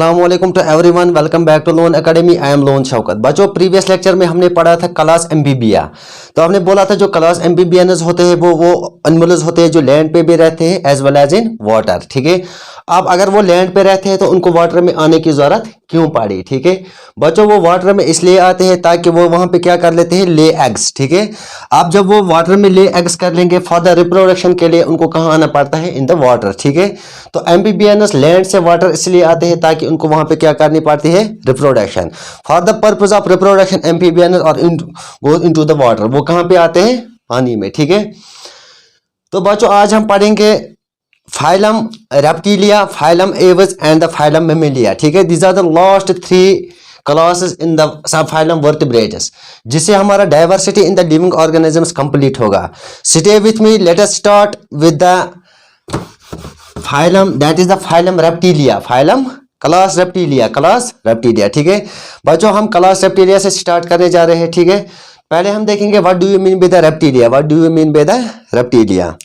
अस्सलाम वालेकुम to everyone, welcome back to Lone Academy. I am Lone Shaukat. बच्चों, प्रीवियस लेक्चर में हमने पढ़ा था क्लास एम्फीबिया। तो हमने बोला था जो क्लास एम्फीबियंस होते हैं वो एनिमल्स होते हैं जो लैंड पे भी रहते हैं as well as in water. ठीक है, अब अगर वो लैंड पे रहते हैं तो उनको वाटर में आने की जरूरत क्यों पड़ी? ठीक है बच्चों, वो वाटर में इसलिए आते हैं ताकि वो वहां पे क्या कर लेते हैं, ले एग्स। ठीक है, अब जब वो वाटर में ले एग्स कर लेंगे फॉर द रिप्रोडक्शन के लिए उनको कहाँ आना पड़ता है, इन द वाटर। ठीक है, तो एम्फीबियंस लैंड से वाटर इसलिए आते हैं ताकि उनको वहां पे क्या करनी पड़ती है, reproduction. For the purpose of reproduction amphibians और गोज इनटू द वाटर, वो कहाँ पे आते हैं, पानी में। ठीक है, तो बच्चों आज हम पढ़ेंगे phylum Reptilia, phylum Aves and the phylum Mammalia. ठीक है, these are the last 3 classes in the sub phylum vertebrates, जिससे हमारा diversity in the living organisms complete होगा। Stay with me, let us start with the phylum, that is the phylum Reptilia, phylum class Reptilia, class Reptilia. ठीक है बच्चों, हम class reptilia से start करने जा रहे हैं। ठीक है, पहले हम देखेंगे what do you mean by the reptilia, what do you mean by the reptilia.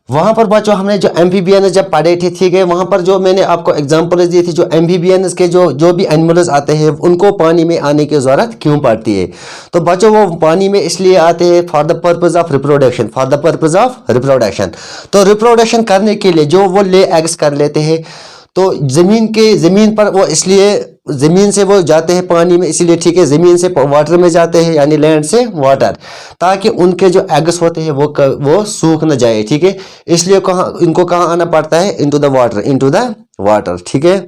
वहां पर बच्चों हमने जो एम्फीबियंस जब पढ़े थे, ठीक है, वहां पर जो मैंने आपको एग्जांपल्स दी थी, जो एम्फीबियंस के जो भी एनिमल्स आते हैं उनको पानी में आने की जरूरत क्यों पड़ती है। तो बच्चों वो पानी में इसलिए आते हैं for the purpose of reproduction, for the purpose of reproduction. तो रिप्रोडक्शन करने के लिए जो वो ले एग्स कर लेते हैं, तो जमीन पर वो इसलिए जमीन से वो जाते हैं पानी में, इसलिए ठीक है, जमीन से वाटर में जाते हैं, यानी लैंड से वाटर, ताकि उनके जो एग्स होते हैं वो सूख न जाए। ठीक है, इसलिए इनको कहाँ आना पड़ता है, into the water, into the water. ठीक है,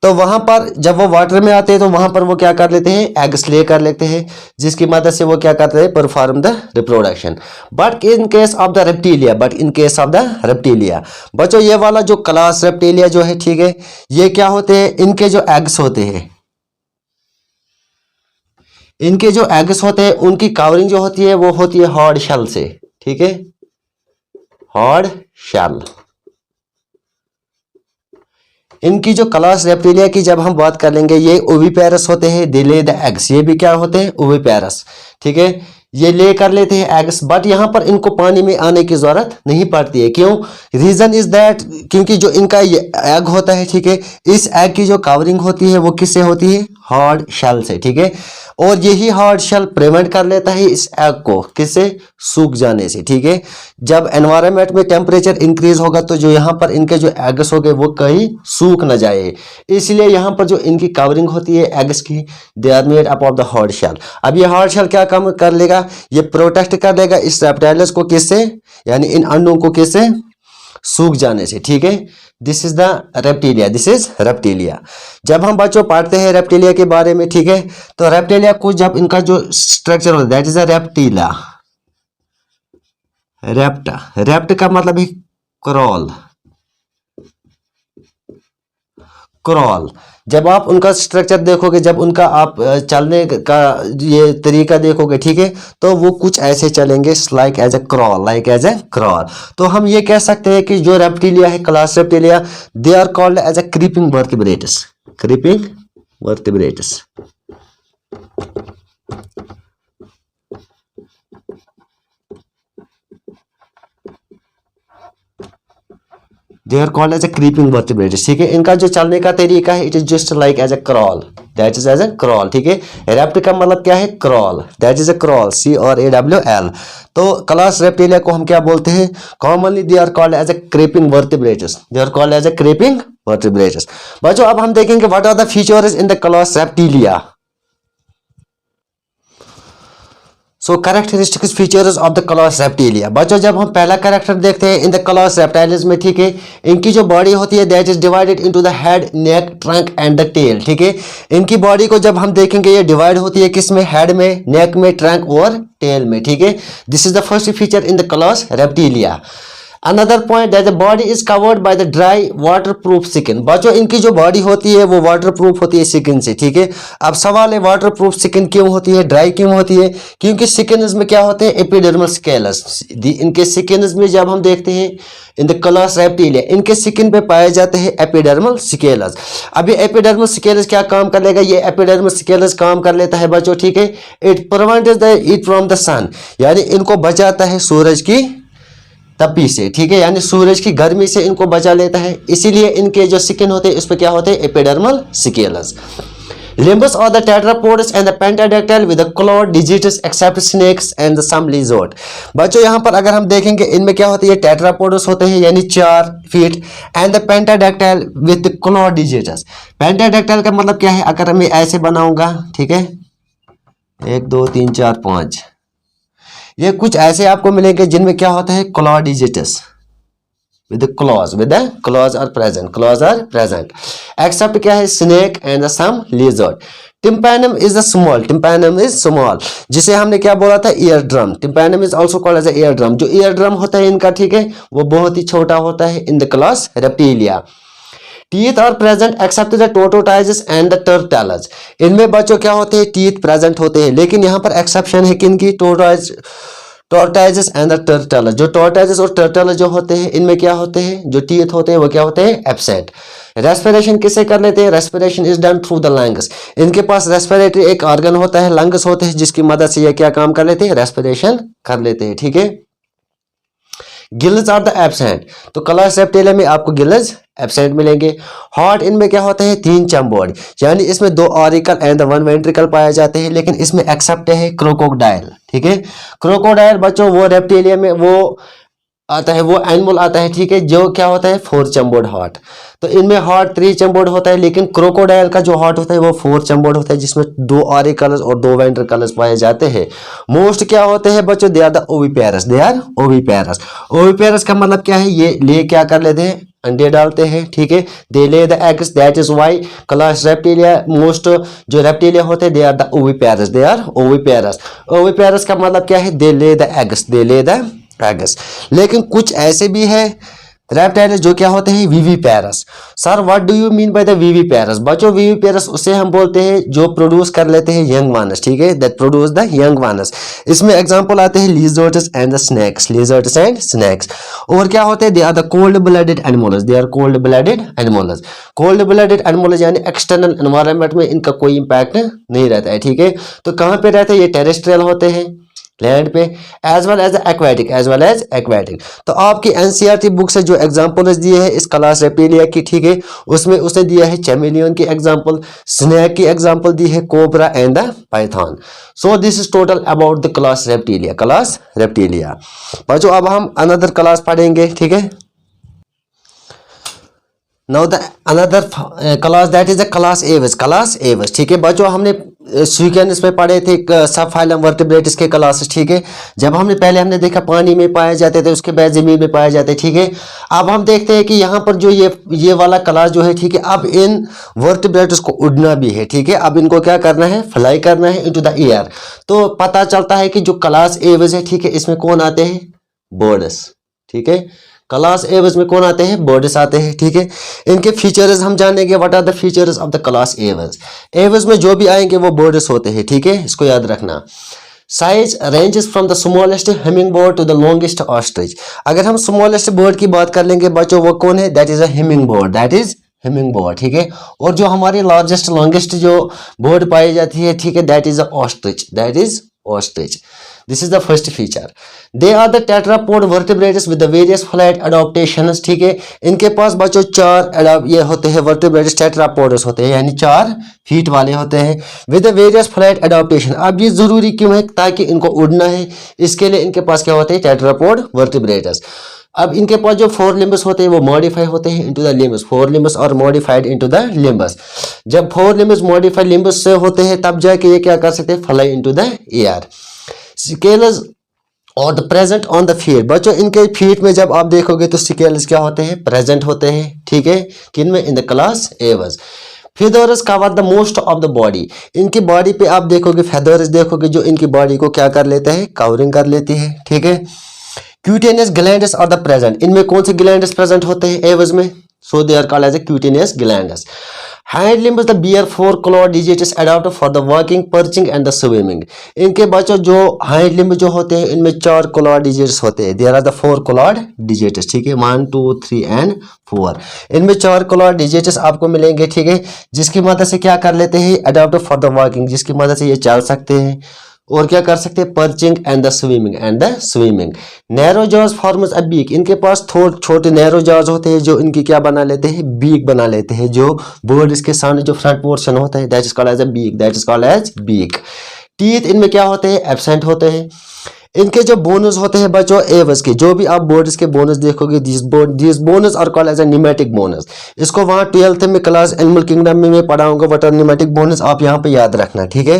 तो वहां पर जब वो वाटर में आते हैं तो वहां पर वो क्या कर लेते हैं, एग्स ले कर लेते हैं, जिसकी मदद से वो क्या करते हैं, perform the reproduction. But in case of the reptilia, but in case of the reptilia, बच्चों ये वाला जो क्लास रेप्टिलिया जो है, ठीक है, ये क्या होते हैं, इनके जो एग्स होते हैं, इनके जो एग्स होते हैं उनकी कवरिंग जो होती है वो होती है हार्ड शेल से। ठीक है, हार्ड शेल। इनकी जो क्लास रेप्टिलिया की जब हम बात कर लेंगे, ये ओविपेरस होते हैं, दे ले द एग्स, ये भी क्या होते हैं, ओविपेरस। ठीक है, ये ले कर लेते हैं एग्स, बट यहाँ पर इनको पानी में आने की जरूरत नहीं पड़ती है। क्यों? रीजन इज दैट, क्योंकि जो इनका ये एग होता है, ठीक है, इस एग की जो कवरिंग होती है वो किससे होती है, हार्ड शेल से। ठीक है, और यही हार्ड शेल प्रिवेंट कर लेता है इस एग को किससे, सूख जाने से। ठीक है, जब एनवायरनमेंट में टेम्परेचर इंक्रीज होगा तो जो यहाँ पर इनके जो एग्स हो गए वो कहीं सूख न जाए, इसलिए यहाँ पर जो इनकी कवरिंग होती है एग्स की, they are made up of the hard shell. अब ये हार्ड शेल क्या काम कर लेगा, ये प्रोटेक्ट कर लेगा इस रेप्टाइल्स को किससे, यानी इन अंडों को किससे, सूख जाने से। ठीक है, this is the reptilia, this is reptilia. जब हम बच्चों पढ़ते हैं रेप्टिलिया के बारे में, ठीक है, तो रेप्टिलिया को जब इनका जो स्ट्रक्चर होता है, दैट इज अ रेप्टिला। रेप्ट का मतलब है क्रॉल, क्रॉल। जब आप उनका स्ट्रक्चर देखोगे, जब उनका आप चलने का ये तरीका देखोगे, ठीक है, तो वो कुछ ऐसे चलेंगे, like as a crawl, like as a crawl. तो हम ये कह सकते हैं कि जो रेप्टिलिया है, class Reptilia, they are called as a creeping vertebrates, creeping vertebrates. They are called as a creeping vertebrates। ठीक है, इनका जो चलने का तरीका है, it is just like as a crawl, that is as a crawl. ठीक है, रेप्ट का मतलब क्या है, crawl, that is a crawl, CRAWL। तो क्लास रेप्टिलिया को हम क्या बोलते हैं, commonly they are called as a creeping vertebrates, they are called as a creeping vertebrates. बच्चों अब हम देखेंगे what are the features in the class Reptilia. So characteristics features of the class reptilia. बच्चों जब हम पहला कैरेक्टर देखते हैं इन द क्लास रेप्टाइल्स में, ठीक है, इनकी जो बॉडी होती है that is divided into the head, neck, trunk and the tail. ठीक है, इनकी बॉडी को जब हम देखेंगे ये डिवाइड होती है किस में, हेड में, नेक में, ट्रंक और टेल में। ठीक है, this is the first feature in the class reptilia. Another point that the body is covered by the dry water proof skin. बच्चों इनकी जो बॉडी होती है वो वाटर प्रूफ होती है स्किन से, ठीक है। अब सवाल है वाटर प्रूफ स्किन क्यों होती है, ड्राई क्यों होती है? क्योंकि स्किन्स में क्या होते हैं, एपिडर्मल स्केलस। इनके स्किन्स में जब हम देखते हैं इन द क्लास रेप्टिलिया, इनके स्किन पे पाए जाते हैं एपिडर्मल स्केलस। अब ये एपिडर्मल स्केलस क्या काम कर लेगा, ये एपिडर्मल स्केलस काम कर लेता है बच्चों, ठीक है। It prevents the heat from the sun, यानी इनको बचाता है सूरज की तपी से, ठीक है, यानी सूरज की गर्मी से इनको बचा लेता है। इसीलिए इनके जो स्किन होते हैं उस पर क्या होते हैं, epidermal स्केलस। Limbus or the tetrapods and the pentadactyl with the clawed digits except snakes and some lizard। बच्चों यहाँ पर अगर हम देखेंगे इनमें क्या होती है, टेट्रापोडस होते हैं यानी 4 feet, and the pentadactyl with clawed digits. Pentadactyl का मतलब क्या है, अगर मैं ऐसे बनाऊंगा, ठीक है, 1 2 3 4 5, ये कुछ ऐसे आपको मिलेंगे जिनमें क्या होता है, Claude digits with the claws are present except क्या है, snake and some lizard। tympanum is small, जिसे हमने क्या बोला था, ear drum। tympanum is also called as a ear drum। जो ear drum होता है इनका, ठीक है, वो बहुत ही छोटा होता है in the class reptilia। teeth are present except the tortoises and the turtles। इनमें बच्चों क्या होते हैं, teeth present होते हैं, लेकिन यहाँ पर एक्सेप्शन है किनकी, टॉर्टाइजेस एंड द टर्टल। जो टॉर्टाइजेस और टर्टल जो होते हैं इनमें क्या होते हैं, जो टीथ होते हैं वो क्या होते हैं, एब्सेंट। रेस्पिरेशन किससे कर लेते हैं, respiration is done through the lungs. इनके पास रेस्पिरेटरी एक ऑर्गन होता है, लंग्स होते हैं, जिसकी मदद से ये क्या काम कर लेते हैं, रेस्पिरेशन कर लेते हैं, ठीक है। गिल्स आर द एब्सेंट, तो क्लास रेप्टिलिया में आपको गिल्स एब्सेंट मिलेंगे। हार्ट इनमें क्या होता है, 3 चैम्बर्ड, यानी इसमें 2 ऑरिकल एंड 1 वेंट्रिकल पाए जाते हैं, लेकिन इसमें एक्सेप्ट है क्रोकोडाइल, ठीक है। क्रोकोडाइल बच्चों वो रेप्टिलिया में वो आता है, वो एनिमल आता है, ठीक है, जो क्या होता है, 4 चैम्बर्ड हार्ट। तो इनमें हार्ट 3 चैम्बर्ड होता है, लेकिन क्रोकोडाइल का जो हार्ट होता है वो 4 चैम्बर्ड होता है, जिसमें 2 ऑरिकल्स और 2 वेंट्रिकल्स पाए जाते हैं। मोस्ट क्या होते हैं बच्चों, they are the oviparous, oviparous का मतलब क्या है, ये ले क्या कर लेते हैं, अंडे डालते हैं, ठीक है। They lay the eggs, that is why class Reptilia, most जो रेप्टिलिया होते हैं they are the oviparous, oviparous का मतलब क्या है, दे ले द एग्स, लेकिन कुछ ऐसे भी है रेप्टाइल जो क्या होते हैं, viviparous. Sir what do you mean by the viviparous? बच्चों विविपेरस उसे हम बोलते हैं जो प्रोड्यूस कर लेते हैं यंग वानस, ठीक है, दैट प्रोड्यूस द यंग वानस। इसमें एग्जांपल आते हैं लिजर्ड्स एंड द स्नेक्स। और क्या होते हैं, they are the cold blooded animals, cold blooded animals यानी एक्सटर्नल एनवायरनमेंट में इनका कोई इंपैक्ट नहीं रहता है, ठीक है। तो कहाँ पे रहते हैं, ये टेरेस्ट्रियल होते हैं लैंड पे, एज वेल एज एक्वेटिक। तो आपकी एनसीईआरटी बुक से जो एग्जांपल्स दिए हैं इस क्लास रेप्टिलिया की, ठीक है, उसमें उसने दिया है चैमेलियन की एग्जांपल, स्नेक की एग्जांपल दी है, cobra and the Python. So this is total about the class reptilia. बच्चों अब हम अनदर क्लास पढ़ेंगे, ठीक है। Now the another class that is the class Aves, ठीक है। बच्चों हमने सीक्वेंस में पढ़े थे सब फाइलम वर्टिब्रेट्स के क्लासेस, ठीक है। जब हमने देखा पानी में पाए जाते थे, उसके बाद जमीन में पाए जाते, ठीक है। अब हम देखते हैं कि यहाँ पर जो ये वाला क्लास जो है, ठीक है, अब इन वर्टिब्रेट्स को उड़ना भी है, ठीक है। अब इनको क्या करना है, फ्लाई करना है इनटू द एयर। तो पता चलता है कि जो क्लास एविस है, ठीक है, इसमें कौन आते हैं, बर्ड्स, ठीक है। क्लास एविस में कौन आते हैं, बर्ड्स आते हैं, ठीक है। इनके फीचर्स हम जानेंगे, what are the features of the class Aves में जो भी आएंगे वो बर्ड्स होते हैं, ठीक है, इसको याद रखना। Size ranges from the smallest hummingbird to the longest ostrich. अगर हम स्मॉलेस्ट बर्ड की बात कर लेंगे बच्चों, वो कौन है, that is a humming bird, ठीक है। और जो हमारी लार्जेस्ट लॉन्गेस्ट जो बर्ड पाई जाती है, ठीक है, that is a ostrich. This is the first feature. They are the tetrapod vertebrates with the various flight adaptations, ठीक है। इनके पास बच्चों 4 ये होते हैं vertebrates, tetrapods होते हैं, यानी 4 फीट वाले होते हैं, with the various flight adaptation। अब ये जरूरी क्यों है, ताकि इनको उड़ना है, इसके लिए इनके पास क्या होते हैं, tetrapod vertebrates। अब इनके पास जो 4 लिम्बस होते हैं वो मॉडिफाई होते हैं इनटू द लिम्बस, 4 लिम्बस और मॉडिफाइड इनटू द लिम्बस। जब 4 लिम्बस मॉडिफाइड लिम्बस से होते हैं तब जाके ये क्या कर सकते हैं, fly into the air. Scales और the present on the feet. बच्चों इनके फीट में जब आप देखोगे तो स्केल्स क्या होते हैं, प्रेजेंट होते हैं, ठीक है, किन में, इन the class Aves. Feathers cover the most of the body. इनकी बॉडी पे आप देखोगे फेदर्स देखोगे जो इनकी बॉडी को क्या कर लेते हैं, कवरिंग कर लेती है, ठीक है। Cutaneous glands are the present, इनमें कौन से ग्लैंड्स प्रेजेंट होते हैं एवज में? So they are called as cutaneous glands. Hand limbs the bear 4 claw digits adopt for the walking, perching and the swimming. इनके बच्चों जो हैंड लिम्ब जो होते हैं इनमें 4 क्लॉ डिजिट्स होते हैं, there are the 4 claw digits, ठीक है, 1 2 3 एंड 4। इनमें 4 क्लॉ डिजिट्स आपको मिलेंगे, ठीक है, जिसकी मदद से क्या कर लेते हैं? अडॉप्ट फॉर द वॉकिंग, जिसकी मदद से ये चल सकते हैं और क्या कर सकते हैं? Perching and the swimming. Narrow jaws forms a beak, इनके पास थोड़े छोटे नैरो जॉज होते हैं जो इनकी क्या बना लेते हैं? बीक बना लेते हैं। जो बर्ड इसके सामने जो फ्रंट पोर्शन होता है that is called as a beak, that is called as beak. Teeth इनमें क्या होते हैं? एब्सेंट होते हैं। इनके जो बोनस होते हैं बच्चों एवज के, जो भी आप बोर्ड्स के बोनस देखोगे this bones are called as a pneumatic bones. इसको वहाँ 12th में क्लास एनिमल किंगडम में मैं पढ़ाऊंगा व्हाट आर न्यूमेटिक बोनस, आप यहाँ पे याद रखना, ठीक है।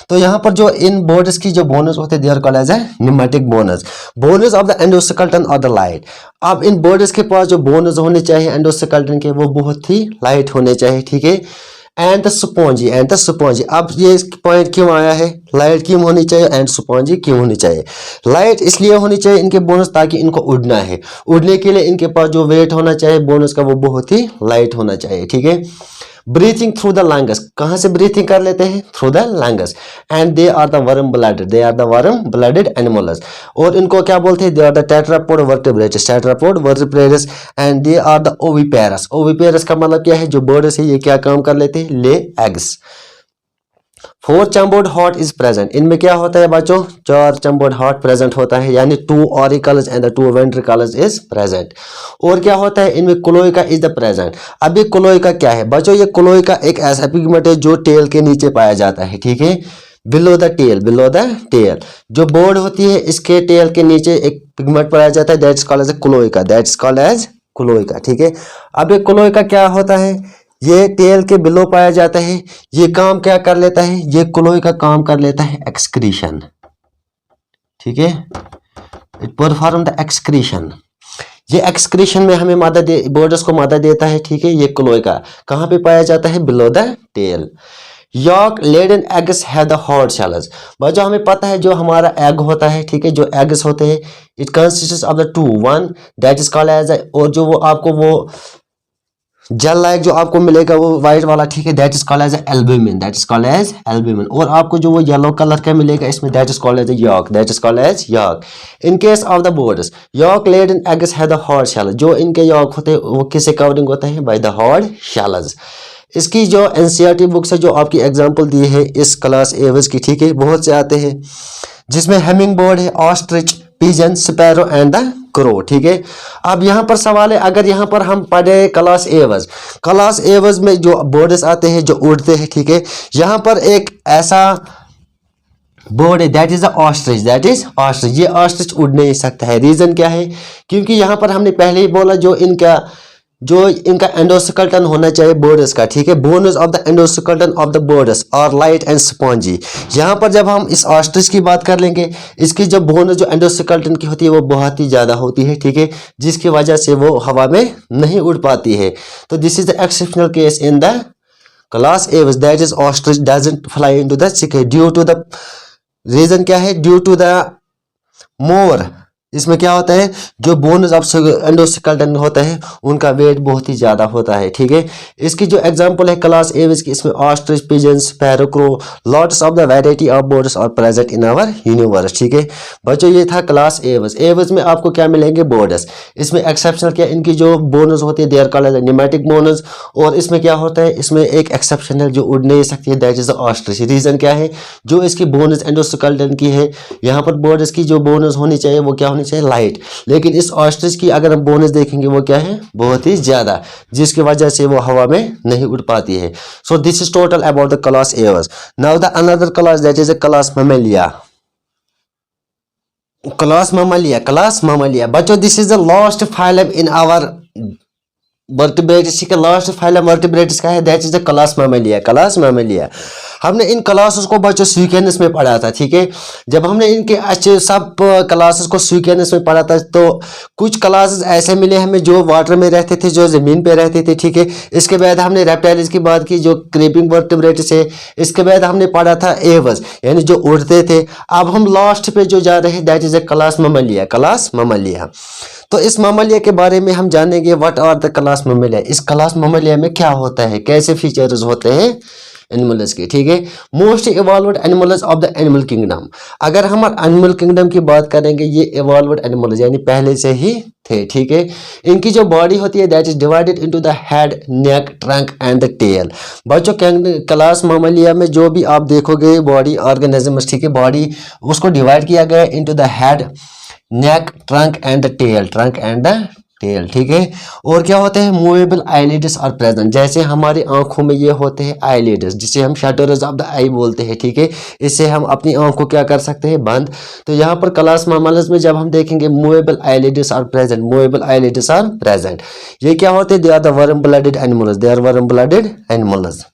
तो यहाँ पर जो इन बोर्ड्स की जो बोनस होते हैं they are called as a pneumatic bones. Bones of the endoskeleton और द लाइट, अब इन बोर्ड्स के पास जो बोनस होने चाहिए एंडोस्केलेटन के वो बहुत ही लाइट होने चाहिए, ठीक है। एंड द स्पॉन्जी, अब ये पॉइंट क्यों आया है? लाइट क्यों होनी चाहिए एंड स्पॉन्जी क्यों होनी चाहिए? लाइट इसलिए होनी चाहिए इनके बोनस ताकि इनको उड़ना है, उड़ने के लिए इनके पास जो वेट होना चाहिए बोनस का वो बहुत ही लाइट होना चाहिए, ठीक है। ब्रीथिंग थ्रू द लंग्स, कहाँ से ब्रीथिंग कर लेते हैं? Through the lungs. And they are the warm blooded animals, और इनको क्या बोलते हैं? They are the tetrapod vertebrates and they are the oviparous. Oviparous का मतलब क्या है? जो बर्ड्स है ये क्या काम कर लेते हैं? Lay eggs. 4 chambered heart is present, इनमें क्या होता है बच्चों? 4 चैम्बर्ड हार्ट प्रेजेंट होता है, यानी 2 auricles and the 2 ventricles is present. और क्या होता है इनमें? Cloaca is the present. अब ये क्लोइका क्या है बच्चों? ये क्लोइका एक ऐसा पिगमेंट है जो टेल के नीचे पाया जाता है, ठीक है, बिलो द टेल। जो बोर्ड होती है इसके टेल के नीचे एक पिगमेंट पाया जाता है दैट्स कॉल्ड एज क्लोइका, ठीक है। अब ये क्लोइका क्या होता है? ये टेल के बिलो पाया जाता है। ये काम क्या कर लेता है? ये क्लोइका काम कर लेता है एक्सक्रीशन, ठीक है, इट परफॉर्म द एक्सक्रीशन। ये एक्सक्रीशन में हमें बर्ड्स को मदद देता है, ठीक है। ये क्लोइका कहाँ पे पाया जाता है? Below the tail. Yolk laden eggs have the hard shells, बच्चों हमें पता है जो हमारा एग होता है, ठीक है, जो एग्स होते हैं it consist of the 2 1 that is called as, और जो वो आपको वो जेल लाइक जो आपको मिलेगा वो व्हाइट वाला, ठीक है, that is called as albumin. और आपको जो वो येलो कलर का मिलेगा इसमें that is called as yolk. In case of the birds yolk laid in eggs have the hard shell, जो इनके यॉक होते हैं वो किससे कवरिंग होता है? By the hard shells. इसकी जो एनसीईआरटी बुक्स है जो आपकी एग्जांपल दी है इस क्लास एवज की, ठीक है, बहुत से आते हैं जिसमें हेमिंग बर्ड है, ostrich, pigeon, sparrow and the crow, ठीक है। अब यहाँ पर सवाल है, अगर यहाँ पर हम पढ़े क्लास एवज में जो बर्ड्स आते हैं जो उड़ते हैं, ठीक है, यहाँ पर एक ऐसा बर्ड है दैट इज ऑस्ट्रिच, ये ऑस्ट्रिच उड़ नहीं सकता है। रीजन क्या है? क्योंकि यहाँ पर हमने पहले ही बोला जो इनका एंडोस्केलेटन होना चाहिए बर्ड्स का, ठीक है, bonus of the endoskeleton of the birds और लाइट एंड स्पॉन्जी। यहाँ पर जब हम इस ऑस्ट्रिच की बात कर लेंगे इसकी जो बोनस जो एंडोस्केलेटन की होती है वो बहुत ही ज़्यादा होती है, ठीक है, जिसकी वजह से वो हवा में नहीं उड़ पाती है। तो this is the exceptional case in the class Aves that is ostrich doesn't fly into the sky due to the reason क्या है? ड्यू टू द मोर, इसमें क्या होता है जो बोन्स ऑफ एंडोस्केलेटन होता है उनका वेट बहुत ही ज़्यादा होता है, ठीक है। इसकी जो एग्जांपल है क्लास एवज की, इसमें ostrich, pigeon, sparrow, crow, lots of the variety of birds are present in our universe, ठीक है। बच्चों ये था क्लास एवज में आपको क्या मिलेंगे? बर्ड्स। इसमें एक्सेप्शनल क्या, इनकी जो बोनस होती है they are called pneumatic bones. और इसमें क्या होता है? इसमें एक एक्सेप्शन है जो उड़ नहीं सकती है that is the ostrich. Reason क्या है? जो इसकी बोनस एंडोस्केलेटन की है, यहाँ पर बर्ड्स की जो बोनस होनी चाहिए वो क्या चाहिए? लाइट। लेकिन इस ऑस्ट्रिच की अगर हम बोनस देखेंगे वो क्या है? बहुत ही ज्यादा, जिसकी वजह से वो हवा में नहीं उड़ पाती है। So this is total about the class Aves. Now the another class that is a class Mammalia. Class Mammalia बच्चों this is the last phylum in our vertebrates, ठीक है, लास्ट फाइलम वर्टिब्रेट्स का है that is the class Mammalia. हमने इन classes को बच्चों sequence में पढ़ा था, ठीक है। जब हमने इनके अच्छे सब क्लासेस को सीक्वेंस में पढ़ा था तो कुछ क्लासेस ऐसे मिले हमें जो वाटर में रहते थे, जो ज़मीन पे रहते थे, ठीक है। इसके बाद हमने रेप्टाइल्स की बात की जो क्रीपिंग वर्टिब्रेट्स है। इसके बाद हमने पढ़ा था एवर्स यानी जो उड़ते थे। अब हम लास्ट पे जो जा रहे हैं that is a class Mammalia, class Mammalia. तो इस ममालिया के बारे में हम जानेंगे what are the class Mammalia. इस क्लास ममालिया में क्या होता है, कैसे फीचर्स होते हैं एनिमल्स के, ठीक है। Most evolved animals of the animal kingdom. अगर हम एनिमल किंगडम की बात करेंगे ये इवॉल्व्ड एनिमल्स यानी पहले से ही थे, ठीक है। इनकी जो बॉडी होती है that is divided into the head, neck, trunk and the tail. बच्चों क्लास ममालिया में जो भी आप देखोगे बॉडी ऑर्गेनिजम्स, ठीक है, बॉडी उसको डिवाइड किया गया into the head, neck, trunk and the tail, trunk and the tail, ठीक है। और क्या होते हैं मूवेबल आईलिड्स आर प्रेजेंट। जैसे हमारी आंखों में ये होते हैं आईलिड्स जिसे हम शटर्स ऑफ द आई बोलते हैं, ठीक है। इससे हम अपनी आंख को क्या कर सकते हैं, बंद। तो यहाँ पर क्लास मामल्स में जब हम देखेंगे movable eyelids are present, movable eyelids are present, ये क्या होते हैं, they are the warm blooded animals, they are warm blooded animals.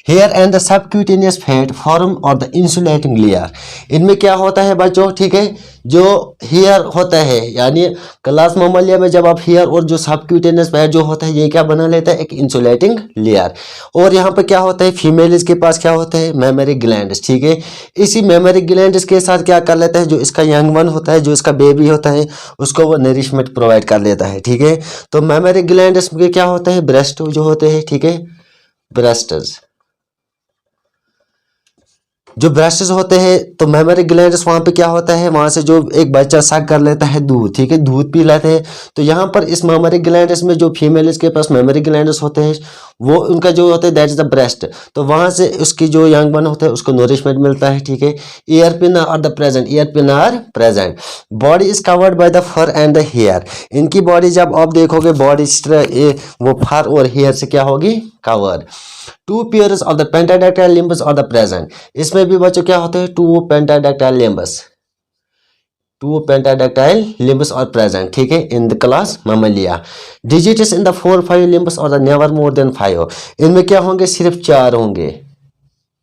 Hair and the subcutaneous fat form और द इंसुलेटिंग लेयर। इनमें क्या होता है बच्चों, ठीक है, जो हेयर होता है यानी क्लास ममालिया में जब आप हेयर और जो सबक्यूटेनियस फैट जो होता है ये क्या बना लेता है, एक इंसुलेटिंग लेयर। और यहाँ पे क्या होता है, फीमेल्स के पास क्या होता है, मेमोरी ग्लैंड्स, ठीक है। इसी मेमोरी ग्लैंड्स के साथ क्या कर लेता है, जो इसका यंग वन होता है, जो इसका बेबी होता है, उसको वो नरिशमेंट प्रोवाइड कर लेता है, ठीक है। तो मेमोरी ग्लैंड्स में क्या होता है, ब्रेस्ट जो होते हैं, ठीक है, ब्रेस्ट्स, जो ब्रेस्ट्स होते हैं। तो मेमोरी ग्लैंड्स वहाँ पे क्या होता है, वहाँ से जो एक बच्चा सक कर लेता है दूध, ठीक है, दूध पी लेते हैं। तो यहाँ पर इस मेमोरी ग्लैंड्स में जो फीमेल्स के पास मेमोरी ग्लैंड्स होते हैं वो उनका जो होता है दैट इज द ब्रेस्ट। तो वहाँ से उसकी जो यंग बन होता है उसको नरिशमेंट मिलता है, ठीक है। Ear pinna are the present, ear pinna are present. Body is covered by the fur and the hair. इनकी बॉडी जब आप देखोगे बॉडी वो फर और हेयर से क्या होगी, covered. Two pairs of the pentadactyl limbs are the present. इसमें भी बच्चों क्या होते हैं, two pentadactyl limbs, two pentadactyl limbs are present, ठीक है, in the class Mammalia. Digits in the 4-5 limbs are the never more than 5। इनमें क्या होंगे, सिर्फ 4 होंगे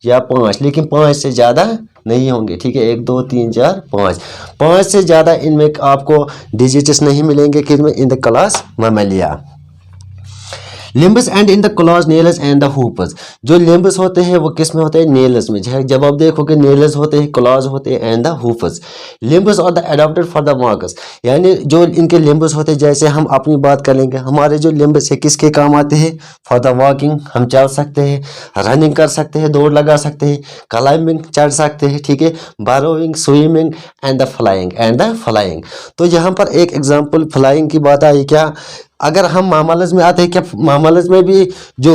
या 5, लेकिन 5 से ज़्यादा नहीं होंगे, ठीक है। 1 2 3 4 5, 5 से ज़्यादा इनमें आपको डिजिट्स नहीं मिलेंगे किसमें, in the class Mammalia. Limbs and in the claws, nails and the hoofs. जो लिम्बस होते हैं वो किस में होते हैं, नेल्स में। जब आप देखोगे नेल्स होते हैं, क्लॉज होते हैं and the hoofs. Limbs are the adapted for the walkers, यानी जो इनके लिम्बस होते हैं, जैसे हम अपनी बात करेंगे हमारे जो लिम्बस है किसके काम आते हैं, फॉर द वॉकिंग, हम चल सकते हैं, रनिंग कर सकते हैं, दौड़ लगा सकते हैं, क्लाइंबिंग चढ़ सकते हैं, ठीक है, burrowing, swimming and the flying. तो यहाँ पर एक एग्जाम्पल फ्लाइंग की बात आई। क्या अगर हम मामल्स में आते हैं, क्या मामल्स में भी जो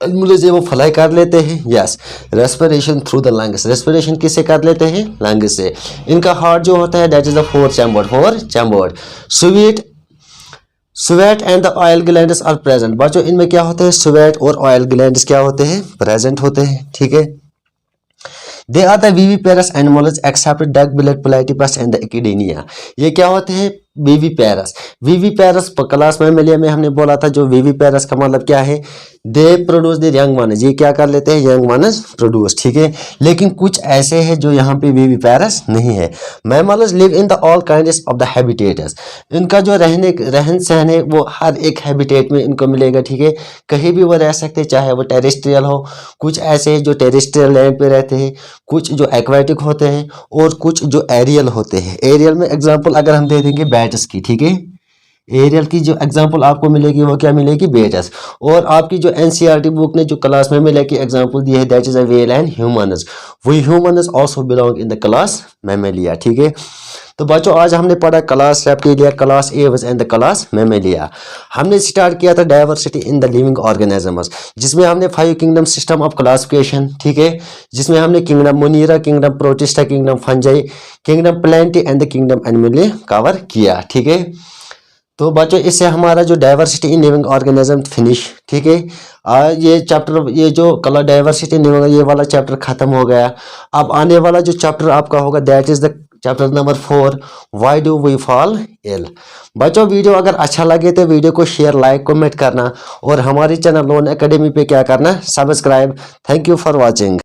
एनिमल्स है वो फ्लाई कर लेते हैं, yes, respiration through the lungs. Respiration किससे कर लेते हैं, लंग्स से। इनका हार्ट जो होता है that is the 4 chambered. Sweat and the oil glands are present. बच्चों इनमें क्या होते हैं, स्वेट और ऑयल ग्लैंड्स क्या होते हैं, प्रेजेंट होते हैं, ठीक है। They are the viviparous animals except duck billed platypus and the echidna. ये क्या होते हैं, विविपेरस। विविपेरस क्लास मैमेलिया में हमने बोला था, जो विविपेरस का मतलब क्या है, दे प्रोड्यूस द यंग वनस। ये क्या कर लेते हैं, यंग वनस प्रोड्यूस, ठीक है। लेकिन कुछ ऐसे हैं जो यहाँ पे विविपेरस नहीं है। Mammals live in the all kinds of the habitats. इनका जो रहन सहन है वो हर एक हैबिटेट में इनको मिलेगा, ठीक है। कहीं भी वो रह सकते हैं, चाहे वो टेरेस्ट्रियल हो। कुछ ऐसे हैं जो टेरेस्ट्रियल लैंड पे रहते हैं, कुछ जो एक्वेटिक होते हैं और कुछ जो एरियल होते हैं। एरियल में एग्जाम्पल अगर हम दे देंगे बैट्स की, ठीक है, एरियल की जो एग्जांपल आपको मिलेगी वो क्या मिलेगी, बेटस। और आपकी जो एनसीईआरटी बुक ने जो क्लास में मिले की एग्जांपल दी है that is a whale and humans. वही humans also belong in the class Mammalia, ठीक है। तो बच्चों आज हमने पढ़ा class Reptilia, class Aves and the class Mammalia. हमने स्टार्ट किया था diversity in the living organisms, जिसमें हमने 5 किंगडम सिस्टम ऑफ क्लासिफिकेशन, ठीक है, जिसमें हमने kingdom Monera, kingdom Protista, kingdom Fungi, kingdom Plantae and the kingdom Animalia cover किया, ठीक है। तो बच्चों इससे हमारा जो diversity in living organism finish, ठीक है। ये चैप्टर, ये जो डाइवर्सिटी इन लिविंग, ये वाला चैप्टर खत्म हो गया। अब आने वाला जो चैप्टर आपका होगा that is the chapter number 4 why do we fall ill. बच्चों वीडियो अगर अच्छा लगे तो वीडियो को शेयर लाइक कमेंट करना और हमारे चैनल लोन एकेडमी पे क्या करना, subscribe. Thank you for watching.